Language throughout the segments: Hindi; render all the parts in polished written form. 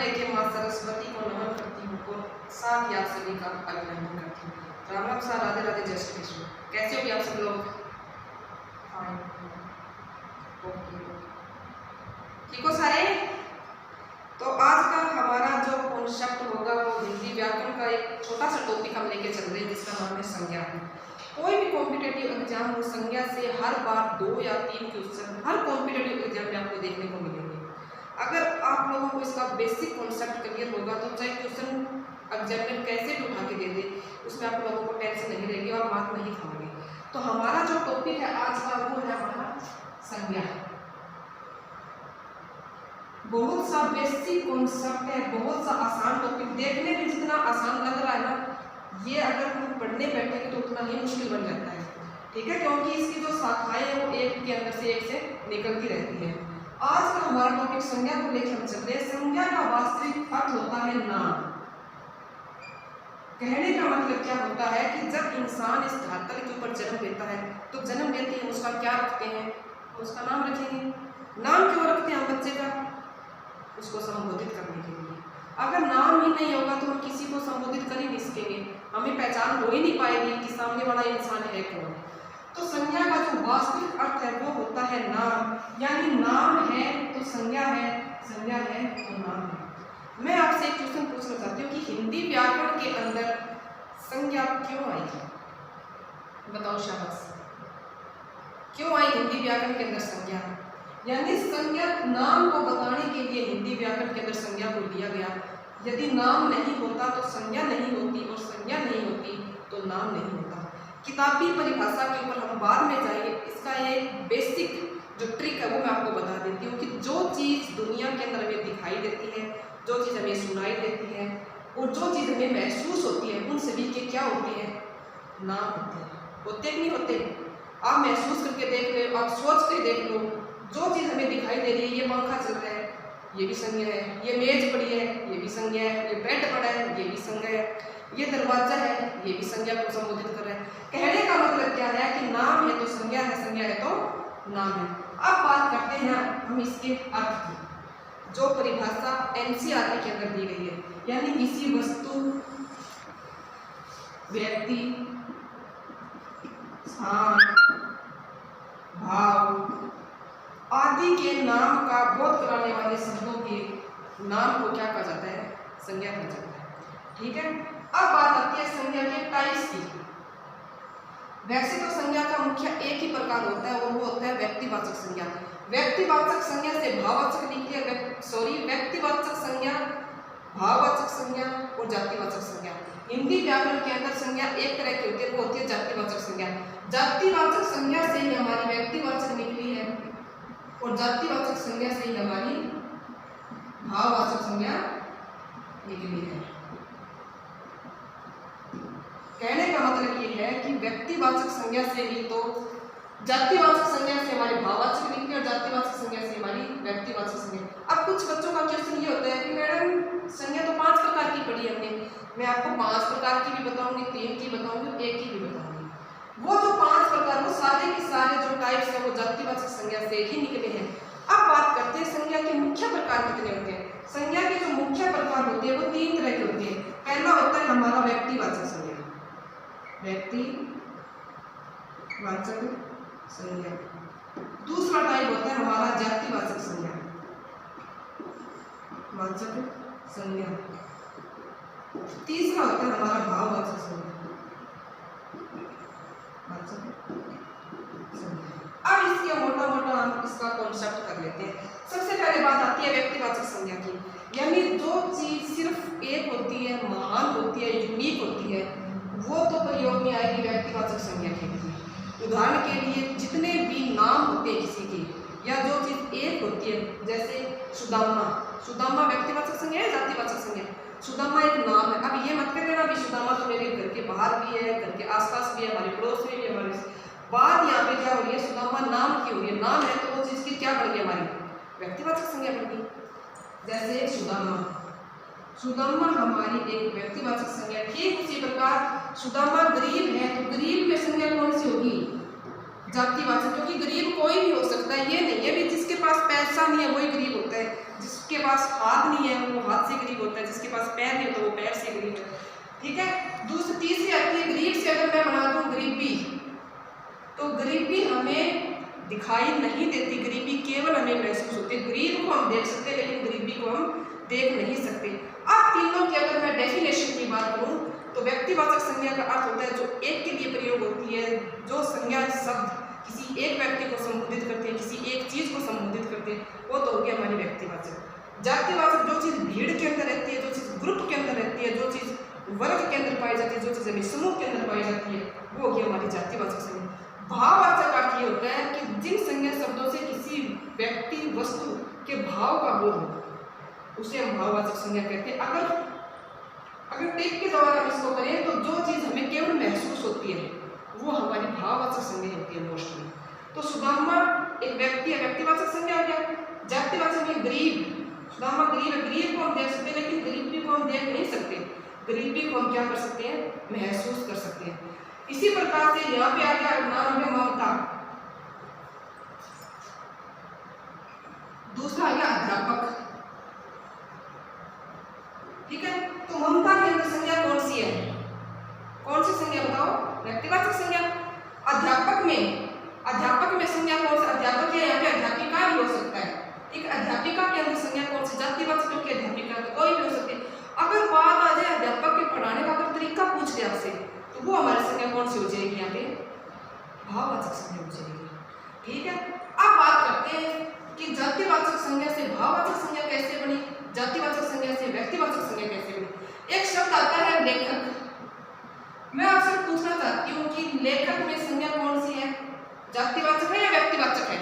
लेके माँ सरस्वती को नमन करती हूँ और साथ ही आप सभी का अभिनंदन करती हूँ। राम राम सर, राधे राधे, जय श्री कृष्ण। कैसे हो भी आप सब लोग? फाइन, ओके, ठीक हो सारे? तो आज का हमारा जो कॉन्सेप्ट होगा वो हिंदी व्याकरण का एक छोटा सा टॉपिक हम लेके चल रहे हैं जिसका नाम है संज्ञा। कोई भी कॉम्पिटेटिव एग्जाम हो, संज्ञा से हर बार 2 या 3 क्वेश्चन हर कॉम्पिटेटिव एग्जाम में आपको देखने को मिलेंगे। अगर आप लोगों को इसका बेसिक कॉन्सेप्ट क्लियर होगा तो चाहे क्वेश्चन एग्जामिनर कैसे भी उठा के दे दे, उसमें आप लोगों को टेंशन नहीं रहेगी और मार्क नहीं खाओगे। तो हमारा जो टॉपिक है आज का वो है हमारा संज्ञा। बहुत सा बेसिक कॉन्सेप्ट है, बहुत सा आसान टॉपिक, देखने में जितना आसान लग रहा है ना, ये अगर हम पढ़ने बैठेंगे तो उतना ही मुश्किल बन जाता है। ठीक है, क्योंकि इसकी जो शाखाएं हैं वो एक के अंदर से एक से निकलती रहती है। आज का हमारा टॉपिक संज्ञा को लेकर हम चल रहे हैं। संज्ञा का वास्तविक अर्थ होता है नाम। कहने का मतलब क्या होता है कि जब इंसान इस धरातल के ऊपर जन्म लेता है तो जन्म लेते हैं उसका क्या रखते हैं? उसका नाम रखेंगे। नाम क्यों रखते हैं हम बच्चे का? उसको संबोधित करने के लिए। अगर नाम ही नहीं होगा तो हम किसी को संबोधित कर ही नहीं सकेंगे, हमें पहचान हो ही नहीं पाएगी कि सामने वाला इंसान है कौन। तो संज्ञा का जो वास्तविक अर्थ है वो होता है नाम, यानी नाम है तो संज्ञा है, संज्ञा है तो नाम है। मैं आपसे एक क्वेश्चन पूछना चाहती हूँ कि हिंदी व्याकरण के अंदर संज्ञा क्यों आई? बताओ शाबाश, क्यों आई हिंदी व्याकरण के अंदर संज्ञा? यानी संज्ञा नाम को बताने के लिए हिंदी व्याकरण के अंदर संज्ञा को लिया गया। यदि नाम नहीं होता तो संज्ञा नहीं होती और संज्ञा नहीं होती तो नाम नहीं होता। किताबी परिभाषा के ऊपर हम बाद में जाएंगे। इसका एक बेसिक जो ट्रिक है वो मैं आपको बता देती हूँ कि जो चीज़ दुनिया के अंदर हमें दिखाई देती है, जो चीज़ हमें सुनाई देती है और जो चीज़ हमें महसूस होती है, उन सभी के क्या होते हैं? नाम होते हैं। होते कि नहीं होते? आप महसूस करके देख लो, आप सोच के देख लो, जो चीज़ हमें दिखाई दे रही है, ये पंखा चल रहा है, ये भी संज्ञा है, ये मेज पड़ी है, ये भी संज्ञा है, ये बेड पड़ा है, ये भी संज्ञा है, ये दरवाजा है, ये भी संज्ञा को संबोधित कर रहा है। कहने का मतलब क्या है कि नाम है तो संज्ञा है, संज्ञा है तो नाम है। अब बात करते हैं हम इसके अर्थ की, जो परिभाषा एनसीईआरटी के अंदर दी गई है। यानी किसी वस्तु, व्यक्ति, स्थान, भाव आदि के नाम का बोध कराने वाले शब्दों के नाम को क्या कहा जाता है? संज्ञा कहा जाता है। ठीक है, अब बात आती है संज्ञा के टाइप्स की। वैसे तो संज्ञा का मुख्य एक ही प्रकार होता है और वो होता है व्यक्तिवाचक संज्ञा। व्यक्तिवाचक संज्ञा से भाववाचक निकली है, व्यक्तिवाचक संज्ञा, भाववाचक संज्ञा और जातिवाचक संज्ञा। हिंदी व्याकरण के अंदर संज्ञा एक तरह की होती है, वो होती है जातिवाचक संज्ञा। जातिवाचक संज्ञा से ही हमारी व्यक्तिवाचक निकली है और जातिवाचक संज्ञा से ही हमारी भाववाचक संज्ञा निकली है। कहने का मतलब ये है कि व्यक्तिवाचक संज्ञा से ही तो जातिवाचक संज्ञा से हमारी भाववाचक निकली और जातिवाचक संज्ञा से हमारी व्यक्तिवाचक संज्ञा। अब कुछ बच्चों का क्वेश्चन ये होता है कि मैडम संज्ञा तो 5 प्रकार की पढ़ी हमने, मैं आपको 5 प्रकार की भी बताऊंगी, 3 की बताऊंगी, 1 की भी बताऊंगी। वो जो 5 प्रकार, वो सारे के सारे जो टाइप्स है वो जातिवाचक संज्ञा से ही निकले हैं। अब बात करते हैं संज्ञा के मुख्य प्रकार कितने होते हैं। संज्ञा के जो मुख्य प्रकार होते हैं वो 3 तरह के होते हैं। पहला होता है हमारा व्यक्तिवाचक संज्ञा, व्यक्तिवाचक संज्ञा। दूसरा टाइप होता है हमारा जातिवाचक संज्ञा, वाचक संज्ञा। तीसरा होता है हमारा भाववाचक संज्ञा, वाचक संज्ञा। अब इसके मोटा मोटा हम इसका कॉन्सेप्ट कर लेते हैं। सबसे पहले बात आती है व्यक्तिवाचक संज्ञा की, यानी जो चीज सिर्फ एक होती है, महान होती है, यूनिक होती है, वो तो प्रयोग में आएगी व्यक्तिवाचक संज्ञा के लिए। उदाहरण के लिए जितने भी नाम होते हैं किसी के, या जो चीज एक होती है, जैसे सुदामा, सुदामा व्यक्तिवाचक संज्ञा है, जातिवाचक संज्ञा। सुदामा एक नाम है। अब ये मत कर देना भी सुदामा तो मेरे घर के बाहर भी है, घर के आसपास भी है, हमारे पड़ोस में भी है, हमारे बात यहाँ पे क्या हो रही है, सुदामा नाम की हो रही है। नाम है तो वो चीज की क्या बन गई, हमारी व्यक्तिवाचक संज्ञा बन गई। जैसे सुदामा, सुदामा हमारी एक व्यक्तिवाचक संज्ञा। ठीक उसी प्रकार सुदामा गरीब है तो गरीब की संज्ञा कौन सी होगी, जातिवाचक, क्योंकि गरीब कोई भी हो सकता है, ये नहीं है भी जिसके पास पैसा नहीं है वही गरीब होता है। जिसके पास हाथ नहीं है वो हाथ से गरीब होता है, जिसके पास पैर नहीं होता वो पैर से गरीब है। ठीक है। दूसरी तीसरी आती है गरीब से अगर मैं बना दूं गरीबी, तो गरीबी हमें दिखाई नहीं देती, गरीबी केवल हमें महसूस होती है। गरीब को हम देख सकते हैं लेकिन गरीबी को हम देख नहीं सकते। अब तीनों की अगर मैं डेफिनेशन की बात करूं तो व्यक्तिवाचक संज्ञा का अर्थ होता है जो एक के लिए प्रयोग होती है, जो संज्ञा शब्द किसी एक व्यक्ति को संबोधित करते हैं, किसी एक चीज को संबोधित करते हैं, वो तो होगी हमारी व्यक्तिवाचक। जातिवाचक जो चीज भीड़ के अंदर रहती है, जो चीज ग्रुप के अंदर रहती है, जो चीज वर्ग के अंदर पाई जाती है, जो चीज समूह के अंदर पाई जाती है, वो होगी हमारी जातिवाचक संज्ञा। भाववाचक अर्थ ये होता है कि जिन संज्ञा शब्दों से किसी व्यक्ति वस्तु के भाव का बोध हो उसे हम भाववाचक संज्ञा कहते हैं। अगर टेक के द्वारा हम इसको करें तो जो चीज हमें केवल महसूस होती है वो हमारी भाववाचक संज्ञा होती है मोस्टली। तो सुदामा एक व्यक्ति है, व्यक्तिवाचक संज्ञा हो गया। जातिवाचक में गरीब, सुदामा गरीब है, गरीब को हम देख सकते हैं लेकिन गरीबी को हम देख नहीं सकते, गरीबी को हम क्या कर सकते हैं, महसूस कर सकते हैं। इसी प्रकार से यहाँ पे आ गया नाम है ममता। दूसरा आ गया अध्यापक। ठीक है। तो ममता के अंदर संज्ञा कौन सी है, कौन सी संज्ञा बताओ, व्यक्तिवाचक संज्ञा। अध्यापक में संज्ञा कौन सी, अध्यापक है, यहाँ पे अध्यापिका भी हो सकता है। एक अध्यापिका के अंदर संज्ञा कौन सी, जातिवाचक की अध्यापिका तो कोई भी हो सकती है। अगर बात आ जाए अध्यापक के पढ़ाने का अगर तरीका पूछ लिया आपसे तो वो हमारी संज्ञा कौन सी हो जाएगी, यहाँ पे भाववाचक संज्ञा हो जाएगी। ठीक है। अब बात करते हैं कि जातिवाचक संज्ञा से भाववाचक संज्ञा कैसे बनी, जातिवाचक संज्ञा से व्यक्तिवाचक संज्ञा कैसे बनी। एक शब्द आता है लेखक। मैं आपसे पूछना चाहती हूँ कि लेखक में संज्ञा कौन सी है, जातिवाचक है या व्यक्तिवाचक है।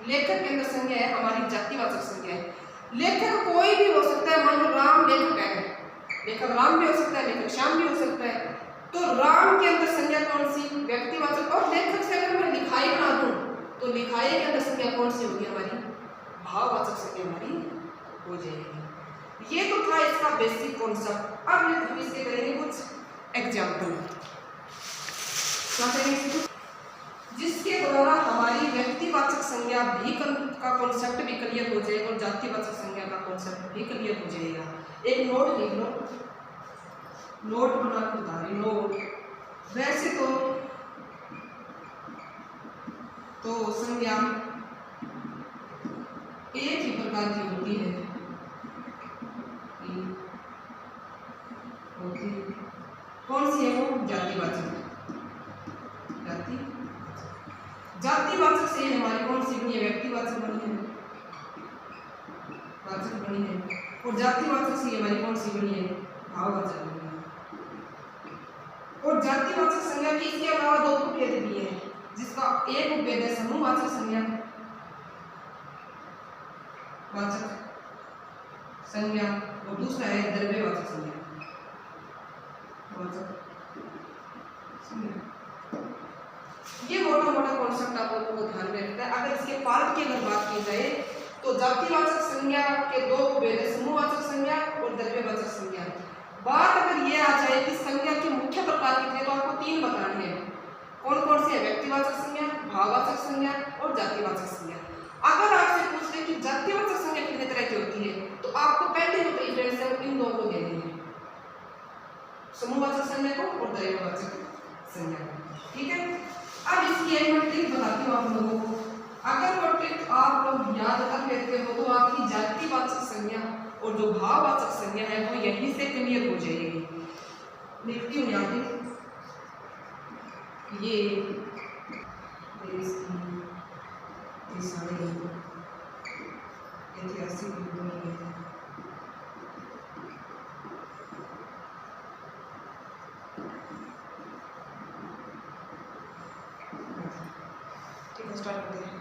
लेखक के अंदर संज्ञा है हमारी जातिवाचक संज्ञा है। लेखक कोई भी हो सकता है, मान लो राम लेखक है, लेखक राम भी हो सकता है, लेखक श्याम भी हो सकता है। तो राम के अंदर संज्ञा कौन सी, व्यक्तिवाचक। और लेखक से अगर मैं लिखाई बना दूं तो लिखाई के अंदर संज्ञा कौन सी होगी, हमारी भाववाचक संज्ञा हमारी हो जाएगी। ये तो था इसका बेसिक कॉन्सेप्ट। अब हम इसके करेंगे कुछ एग्जाम्पल, जिसके द्वारा हमारी व्यक्तिवाचक संज्ञा भी का कॉन्सेप्ट भी क्लियर हो जाएगा और जातिवाचक संज्ञा का कॉन्सेप्ट भी क्लियर हो जाएगा। एक नोट लिख लो, नोट बना के बता रही नोट। वैसे तो संज्ञा एक ही प्रकार की होती है, कौन सी है वो, जातिवाचक। जातिवाचक से हमारी कौन सी बनी है, व्यक्तिवाचक बनी है, वाचक बनी है। और जातिवाचक से हमारी कौन सी बनी है, भाववाचक बनी है। और जातिवाचक संज्ञा के इसके अलावा दो उपभेद भी है, जिसका एक उपभेद है समूहवाचक संज्ञा, वाचक संज्ञा, और दूसरा है द्रव्यवाचक संज्ञा, वाचक संज्ञा। ये मोटा मोटा कॉन्सेप्ट आप लोगों को ध्यान में रखना है। अगर इसके पार्ट की अगर बात की जाए तो जातिवाचक संज्ञा के दो उपभेद है, समूहवाचक संज्ञा और द्रव्यवाचक संज्ञा। बात अगर ये आ जाए कि संज्ञा के मुख्य प्रकार कितने, तो आपको तीन बताने हैं। कौन कौन से है, व्यक्तिवाचक संज्ञा, भाववाचक संज्ञा और जातिवाचक संज्ञा। अगर आपसे पूछ ले कि जातिवाचक संज्ञा कितने तरह की होती है तो आपको पहले ही प्रेफरेंस इन दो को देनी है, समूहवाचक संज्ञा को और द्रव्यवाचक संज्ञा को। ठीक है। अब इसकी एक मैं ट्रिक बताती हूँ आप लोगों को। अगर वो ट्रिक आप लोग याद कर लेते हो तो आपकी जातिवाचक संज्ञा और जो भाववाचक संज्ञा है वो यहीं से क्लियर हो जाएगी। लिखती हूँ यहाँ पे, ये सारे ऐतिहासिक युद्धों में स्टार्ट करते हैं।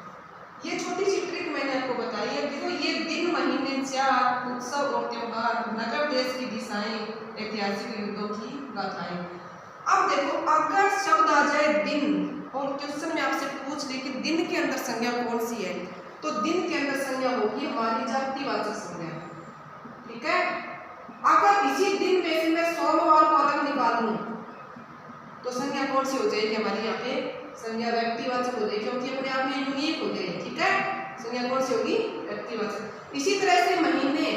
ये छोटी सी ट्रिक मैंने आपको बताई है। देखो ये दिन, महीने, चार, उत्सव और त्योहार, नगर, देश की दिशाएं, ऐतिहासिक युद्धों की गाथाएं। अब देखो अगर शब्द आ जाए दिन और क्वेश्चन में आपसे पूछ ले कि दिन के अंदर संज्ञा कौन सी है, तो दिन के अंदर संज्ञा होगी हमारी जातिवाचक संज्ञा। ठीक है। अगर इसी दिन में से मैं सोमवार को अलग निकालूं तो संज्ञा कौन सी हो जाएगी हमारी, यहाँ पे संज्ञा व्यक्तिवाचक हो जाएगी, क्योंकि अपने आप में यूनिक हो जाएगी। ठीक है। संज्ञा कौन सी होगी, व्यक्तिवाचक। इसी तरह से महीने,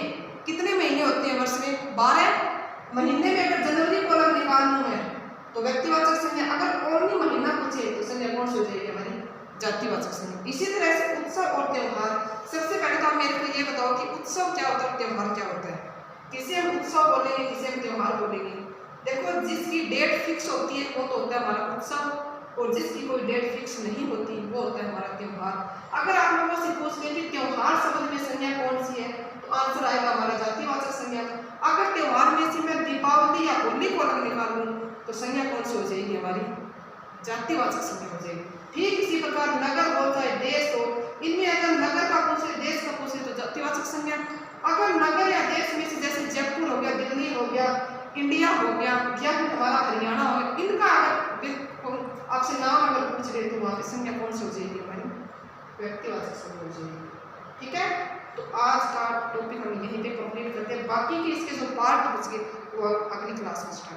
कितने महीने होते हैं वर्ष में? 12 महीने में अगर जनवरी को अलग निकालना है तो व्यक्तिवाचक संज्ञा, अगर ओनली महीना पूछे तो संज्ञा कौन सी हो जाएगी? हमारी जातिवाचक संज्ञा। इसी तरह से उत्सव और त्योहार। सबसे पहले तो आप मेरे को ये बताओ कि उत्सव क्या होता है, त्योहार क्या होता है? किसे हम उत्सव बोलेंगे, किसे हम त्योहार बोलेंगे? देखो, जिसकी डेट फिक्स होती है वो तो होता है हमारा उत्सव, और जिसकी कोई डेट फिक्स नहीं होती वो होता है हमारा त्योहार। अगर आप लोगों से पूछ लें कि त्योहार शब्द में संज्ञा कौन सी है, तो आंसर आएगा हमारा जातिवाचक संज्ञा। अगर त्योहार में से मैं दीपावली या होली को अलग निकालूं तो संज्ञा कौन सी हो जाएगी? हमारी जातिवाचक संज्ञा हो जाएगी। ठीक इसी प्रकार नगर हो चाहे देश हो, इनमें अगर नगर का पूछे, देश का पूछे तो जातिवाचक संज्ञा। अगर नगर या देश में से जैसे जयपुर हो गया, दिल्ली हो गया, इंडिया हो गया, या फिर हमारा हरियाणा हो गया, इनका अगर आपसे नाम अगर पूछ रहे तो वहाँ की संज्ञा कौन सी हो जाएगी? हमारी व्यक्तिवाचक संज्ञा हो जाएगी। ठीक है, तो आज का टॉपिक हम यहीं पे कंप्लीट करते हैं। बाकी के इसके जो पार्ट बच गए वो अगली क्लास में स्टार्ट